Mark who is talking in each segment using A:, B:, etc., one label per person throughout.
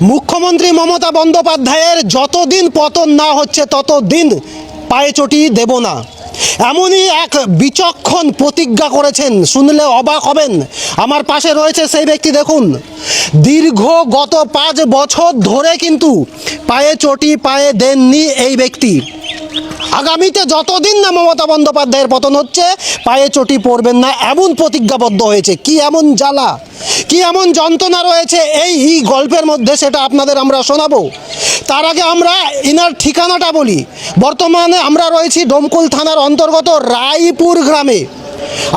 A: মুখ্যমন্ত্রী মমতা বন্দ্যোপাধ্যায়ের যতদিন পতন না হচ্ছে ততদিন পায়ে চটি দেব না, এমনই এক বিচক্ষণ প্রতিজ্ঞা করেছেন। শুনলে অবাক হবেন। আমার পাশে রয়েছে সেই ব্যক্তি, দেখুন। গত 5 বছর ধরে কিন্তু পায়ে চটি পায়ে দেননি এই ব্যক্তি। আগামীতে যতদিন না মমতা বন্দ্যোপাধ্যায়ের পতন হচ্ছে পায়ে চটি পড়বেন না, এমন প্রতিজ্ঞাবদ্ধ হয়েছে। কি এমন জ্বালা, কি এমন যন্ত্রণা রয়েছে এই গল্পের মধ্যে, সেটা আপনাদের আমরা শোনাবো। তার আগে আমরা ইনার ঠিকানাটা বলি। বর্তমানে আমরা রয়েছি ডোমকল থানার অন্তর্গত রায়পুর গ্রামে।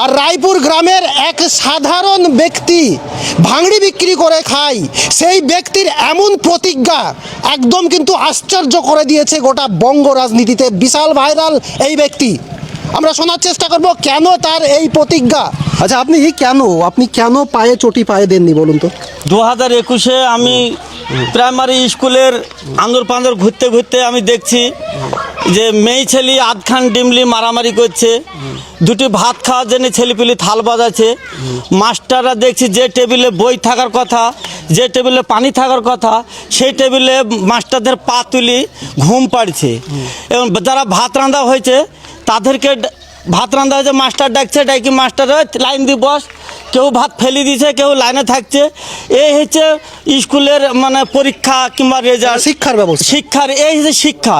A: আর রায়পুর গ্রামের এক সাধারণ ব্যক্তি ভাঙড়ি বিক্রি করে খায়, সেই ব্যক্তির এমন প্রতিজ্ঞা একদম কিন্তু আশ্চর্য করে দিয়েছে গোটা বঙ্গ রাজনীতিতে। বিশাল ভাইরাল এই ব্যক্তি। আমরা শোনার চেষ্টা করব কেন তার এই প্রতিজ্ঞা। আচ্ছা, আপনি কেন পায়ে চটি পায়ে দেননি বলুন তো?
B: 2021-এ আমি প্রাইমারি স্কুলের আন্দর পান্দর ঘুরতে ঘুরতে আমি দেখছি যে মেয়ে ছেলে আধখান ডিমলি মারামারি করছে, দুটি ভাত খাওয়ার জন্য ছেলেপিলি থাল বাজাচ্ছে। মাস্টাররা দেখছি যে টেবিলে বই থাকার কথা, যে টেবিলে পানি থাকার কথা, সেই টেবিলে মাস্টারদের পা তুলি ঘুম পাড়ছে। এবং যারা ভাত রান্ধা হয়েছে তাদেরকে ভাত রান্ধা হয়েছে, মাস্টার ডাকছে, ডাকি মাস্টার লাইন দিয়ে বস। কেউ ভাত ফেলে দিয়েছে, কেউ লাইনে থাকছে। এই হচ্ছে স্কুলের মানে পরীক্ষা কিংবা রেজাল্ট,
A: শিক্ষার ব্যবস্থা,
B: শিক্ষার এই হচ্ছে শিক্ষা।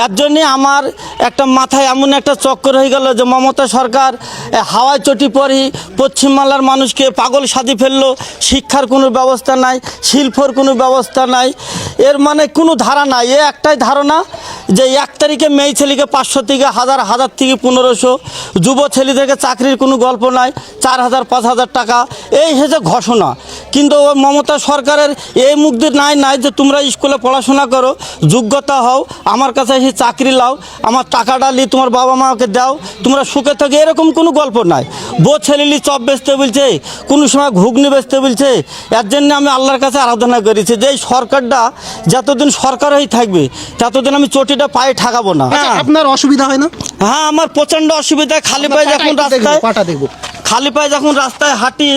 B: এর জন্যে আমার একটা মাথায় এমন একটা চক্কর হয়ে গেল যে মমতা সরকার হাওয়ায় চটি পরি পশ্চিমবাংলার মানুষকে পাগল সাজি ফেললো। শিক্ষার কোনো ব্যবস্থা নাই, শিল্পর কোনো ব্যবস্থা নাই, এর মানে কোনো ধারা নাই। এ একটাই ধারণা যে 1 তারিখে মেয়ে ছেলেকে 500 থেকে 1000, 1000 থেকে 1500, যুব ছেলেদেরকে চাকরির কোনো গল্প নাই, 4000, 5000 টাকা, এই হচ্ছে ঘোষণা। কিন্তু মমতা সরকারের এই মুগ্ধি নাই যে তোমরা স্কুলে পড়াশোনা করো, যোগ্যতা হও, আমার কাছে এসে চাকরি লাও, আমার টাকাটা নিয়ে তোমার বাবা মাকে দাও, তোমরা সুখে থাকো, এরকম কোনো গল্প নাই। ছেলেলি চপ বেচতে বলছে, কোনো সময় ঘুগনি বেচতে বলছে। এর জন্য আমি আল্লাহর কাছে আরাধনা করেছি যে এই সরকারটা যতদিন সরকার হয়ে থাকবে ততদিন আমি চটিটা পায়ে ঠাকাবো না।
A: আপনার অসুবিধা হয় না?
B: হ্যাঁ, আমার প্রচণ্ড অসুবিধা। খালি পায়ে যখন রাস্তায় হাঁটি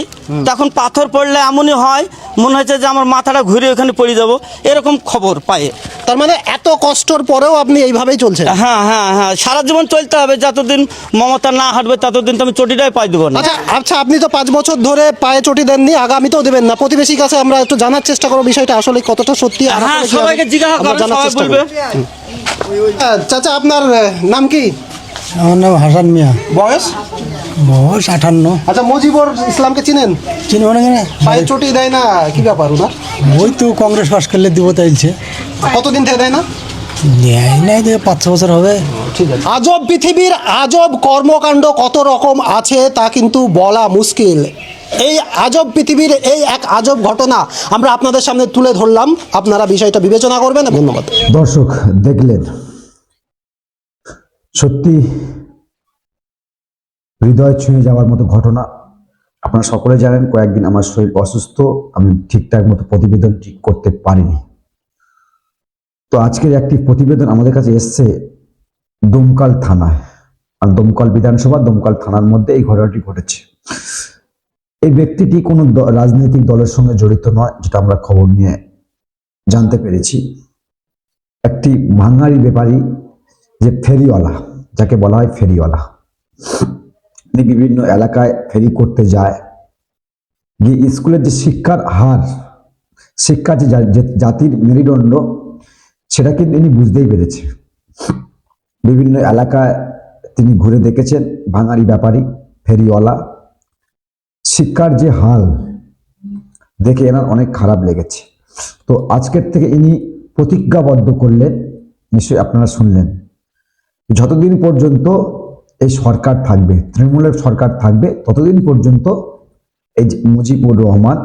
B: তখন পাথর পড়লে এমনই হয়, মনে হচ্ছে যে আমার মাথাটা ঘুরে ওখানে পড়ে যাব, এরকম খবর পায়ে।
A: তার মানে এত কষ্টর পরেও আপনি এইভাবেই চলছেন?
B: হ্যাঁ হ্যাঁ হ্যাঁ, সারা জীবন চলতে হবে। যতদিন মমতা না হাঁটবে ততদিন তো আমি চটিটাই পাই দেবো না।
A: আচ্ছা, আপনি তো 5 বছর ধরে পায়ে চটি দেননি, আগামীতেও দেবেন না। প্রতিবেশীর কাছে আমরা একটু জানার চেষ্টা করবো বিষয়টা আসলে কতটা সত্যি।
B: হ্যাঁ, সবাইকে জিজ্ঞাসা করো, সবাই বলবে।
A: চাচা, আপনার নাম কি?
C: আমার নাম হাসান মিয়া।
A: বয়স?
C: বয়স 58।
A: আচ্ছা, মুজিবুর ইসলামকে চিনেন?
C: চিনি মানে
A: পায়ে চটি দেয় না, কি ব্যাপার ওনার?
C: ওই তো কংগ্রেস পাস করলে দিব তাইছে।
A: কতদিন থেকে দেয় না?
C: নেয় নাই, 5-6 বছর হবে।
A: ঠিক আছে। আজব পৃথিবীর আজব কর্মকাণ্ড কত রকম আছে তা কিন্তু বলা মুশকিল। এই আজব পৃথিবীর এই এক আজব ঘটনা আমরা আপনাদের সামনে তুলে ধরলাম। আপনারা বিষয়টা বিবেচনা করবেন। ধন্যবাদ।
D: দর্শক, দেখলেন সত্যি হৃদয় ছুঁয়ে যাওয়ার মতো ঘটনা। আপনারা সকলে জানেন কয়েকদিন আমার শরীর অসুস্থ, আমি ঠিকঠাক মতো প্রতিবেদন ঠিক করতে পারিনি। তো আজকের একটি প্রতিবেদন আমাদের কাছে এসছে দমকল থানায়, আর দমকল বিধানসভা দমকল থানার মধ্যে এই ঘটনাটি ঘটেছে। এই ব্যক্তিটি কোনো রাজনৈতিক দলের সঙ্গে জড়িত নয়, যেটা আমরা খবর নিয়ে জানতে পেরেছি। একটি ভাঙাড়ি ব্যাপারী, যে ফেরিওয়ালা, যাকে বলা হয় ফেরিওয়ালা, তিনি বিভিন্ন এলাকায় ফেরি করতে যায়, গিয়ে স্কুলের যে শিক্ষার হার, শিক্ষার যে জাতির মেরুদণ্ড, সেটা কিন্তু তিনি বুঝতেই পেরেছে। বিভিন্ন এলাকায় তিনি ঘুরে দেখেছেন, ভাঙাড়ি ব্যাপারী ফেরিওয়ালা, শিক্ষার যে হাল দেখে এনার অনেক খারাপ লেগেছে। তো আজকের থেকে ইনি প্রতিজ্ঞাবদ্ধ করলেন, নিশ্চয়ই আপনারা শুনলেন, যতদিন পর্যন্ত এই সরকার থাকবে, তৃণমূলের সরকার থাকবে, ততদিন পর্যন্ত এই মুজিবুর রহমান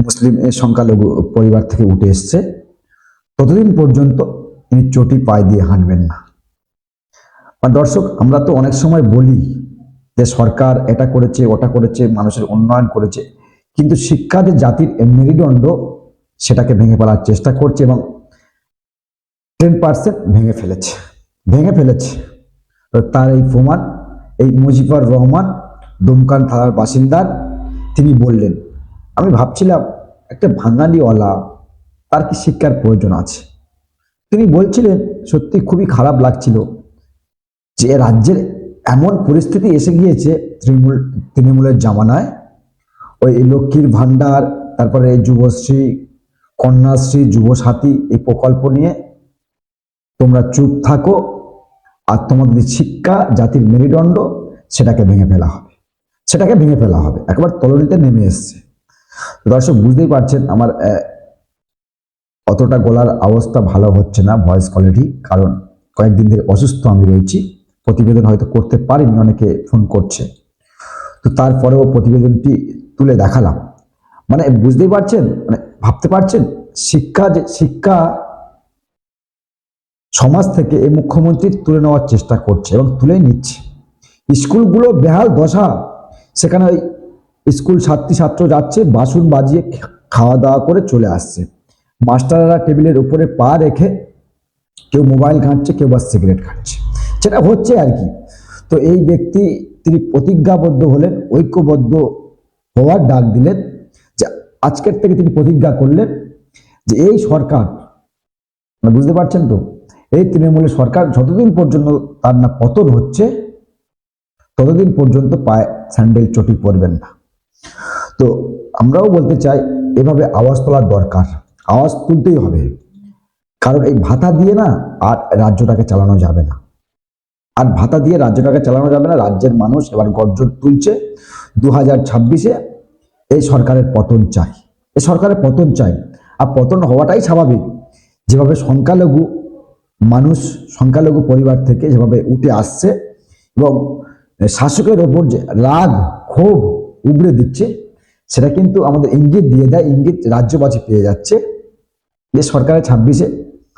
D: মুসলিম সংখ্যালঘু পরিবার থেকে উঠে এসছে, ততদিন পর্যন্ত ইনি চটি পায়ে দিয়ে হাঁটবেন না। আর দর্শক, আমরা তো অনেক সময় বলি যে সরকার এটা করেছে, ওটা করেছে, মানুষের উন্নয়ন করেছে, কিন্তু শিক্ষা যে জাতির মেরুদণ্ড, সেটাকে ভেঙে ফেলার চেষ্টা করছে এবং 10% ভেঙে ফেলেছে। তো তার এই প্রমাণ এই মুজিবুর রহমান দমকল থানার বাসিন্দার, তিনি বললেন। আমি ভাবছিলাম একটা ভাঙাড়িওয়ালা, তার কি শিক্ষার প্রয়োজন আছে? তিনি বলছিলেন সত্যি খুবই খারাপ লাগছিল যে রাজ্যের এমন পরিস্থিতি এসে গিয়েছে তৃণমূলের জামানায়, ওই লক্ষ্মীর ভাণ্ডার, তারপরে যুবশ্রী, কন্যাশ্রী, যুবসাথী এই প্রকল্প নিয়ে তোমরা চুপ থাকো, আর তোমাদের শিক্ষা জাতির মেরুদণ্ড সেটাকে ভেঙে ফেলা হবে, একবার তলানিতে নেমে এসছে। দর্শক বুঝতেই পারছেন আমার অতটা গলার অবস্থা ভালো হচ্ছে না, ভয়েস কোয়ালিটি, কারণ কয়েকদিন ধরে অসুস্থ আমি রয়েছি। প্রতিবেদন হয়তো করতে পারিনি, অনেকে ফোন করছে, তো তারপরেও প্রতিবেদনটি তুলে দেখালাম। মানে বুঝতেই পারছেন, মানে ভাবতে পারছেন শিক্ষা সমাজ থেকে এই মুখ্যমন্ত্রী তুলে নেওয়ার চেষ্টা করছে এবং তুলে নিচ্ছে। স্কুলগুলো বেহাল দশা, সেখানে ওই স্কুল ছাত্র যাচ্ছে বাসন বাজিয়ে খাওয়া দাওয়া করে চলে আসছে, মাস্টাররা টেবিলের উপরে পা রেখে কেউ মোবাইল ঘাঁটছে, কেউ বা সিগারেট খাচ্ছে, সেটা হচ্ছে আর কি। তো এই ব্যক্তি তিনি প্রতিজ্ঞাবদ্ধ হলেন, ঐক্যবদ্ধ হওয়ার ডাক দিলেন, যে আজকের থেকে তিনি প্রতিজ্ঞা করলেন যে এই সরকার, বুঝতে পারছেন তো, এই তৃণমূলের সরকার যতদিন পর্যন্ত তার না পতন হচ্ছে ততদিন পর্যন্ত পায়ে স্যান্ডেল চটি পরবেন না। তো আমরাও বলতে চাই এভাবে আওয়াজ তোলার দরকার, আওয়াজ তুলতেই হবে, কারণ এই ভাতা দিয়ে না আর রাজ্যটাকে চালানো যাবে না, রাজ্যের মানুষ এবার গর্জন তুলছে 2026-এ এই সরকারের পতন চাই, আর পতন হওয়াটাই স্বাভাবিক। যেভাবে সংখ্যালঘু পরিবার থেকে যেভাবে উঠে আসছে এবং শাসকের ওপর যে রাগ ক্ষোভ উগড়ে দিচ্ছে, সেটা কিন্তু আমাদের ইঙ্গিত দিয়ে দেয়, রাজ্যবাসী পেয়ে যাচ্ছে যে সরকারের 26-এ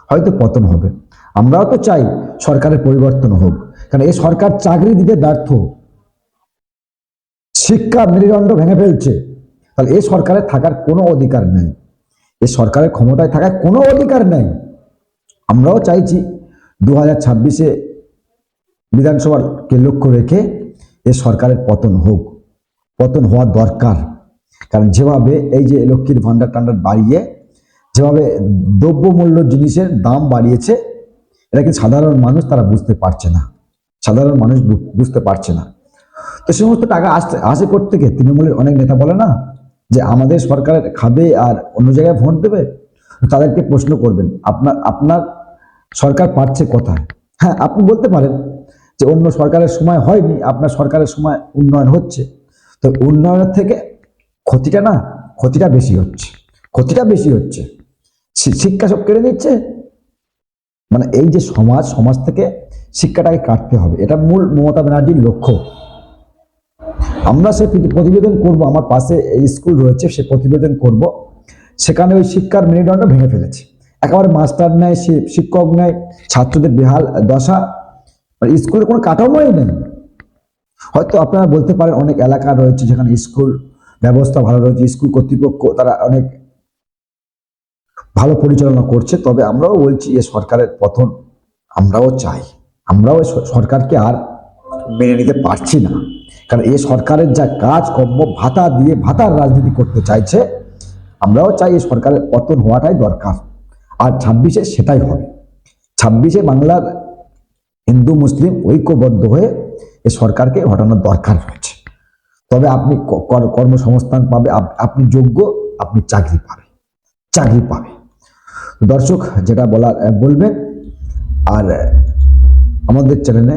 D: হয়তো পতন হবে। আমরাও তো চাই সরকারের পরিবর্তন হোক, কারণ এই সরকার চাকরি দিতে ব্যর্থ, শিক্ষা মেরুদণ্ড ভেঙে ফেলছে, তাহলে এই সরকারের থাকার কোনো অধিকার নেই, এই সরকারের ক্ষমতায় থাকার কোনো অধিকার নেই। আমরাও চাইছি 2026-এ বিধানসভাকে লক্ষ্য রেখে এই সরকারের পতন হওয়া দরকার। কারণ যেভাবে এই যে লক্ষ্মীর ভাণ্ডার বাড়িয়ে যেভাবে দ্রব্যমূল্য জিনিসের দাম বাড়িয়েছে, এটা কিন্তু সাধারণ মানুষ বুঝতে পারছে না। তো সমস্ত টাকা আসে করতে তৃণমূলের অনেক নেতা বলে না যে আমাদের সরকারের খাবে আর অন্য জায়গায় ভোট দেবে, তাদেরকে প্রশ্ন করবেন আপনার সরকার পাচ্ছে কোথায়? হ্যাঁ, আপনি বলতে পারেন যে অন্য সরকারের সময় হয়নি, আপনার সরকারের সময় উন্নয়ন হচ্ছে। তো উন্নয়নের থেকে ক্ষতিটা বেশি হচ্ছে, শিক্ষা সব কেড়ে নিচ্ছে। মানে এই যে সমাজ থেকে শিক্ষাটাকে কাটতে হবে, এটা মূল মমতা ব্যানার্জির লক্ষ্য। আমরা সে প্রতিবেদন করব, আমার পাশে এই স্কুল রয়েছে, সে প্রতিবেদন করব, সেখানে ওই শিক্ষার মেরুদণ্ড ভেঙে ফেলেছে, একেবারে মাস্টার নেই, শিক্ষক নেই, ছাত্রদের বেহাল দশা, স্কুলে কোনো কাঠামোই নেই। হয়তো আপনারা বলতে পারেন অনেক এলাকা রয়েছে যেখানে স্কুল ব্যবস্থা ভালো রয়েছে, স্কুল কর্তৃপক্ষ তারা অনেক ভালো পরিচালনা করছে, তবে আমরাও বলছি এ সরকারের পতন আমরাও চাই। আমরাও সরকারকে আর মেনে নিতে পারছি না, কারণ এই সরকারের যা কাজকর্ম ভাতার রাজনীতি করতে চাইছে, আমরাও চাই এই সরকারের পতন হওয়াটাই দরকার। আর 26-এ সেটাই হবে। 26-এ বাংলার হিন্দু মুসলিম ঐক্যবদ্ধ হয়ে এই সরকারকে হটানোর দরকার রয়েছে। তবে আপনি কর্মসংস্থান পাবে, আপনি যোগ্য, আপনি চাকরি পাবে। দর্শক যেটা বলবেন, আর আমাদের চ্যানেলে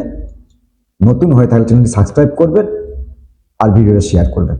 D: নতুন হয়ে থাকলে চ্যানেলটি সাবস্ক্রাইব করবেন আর ভিডিওটা শেয়ার করবেন।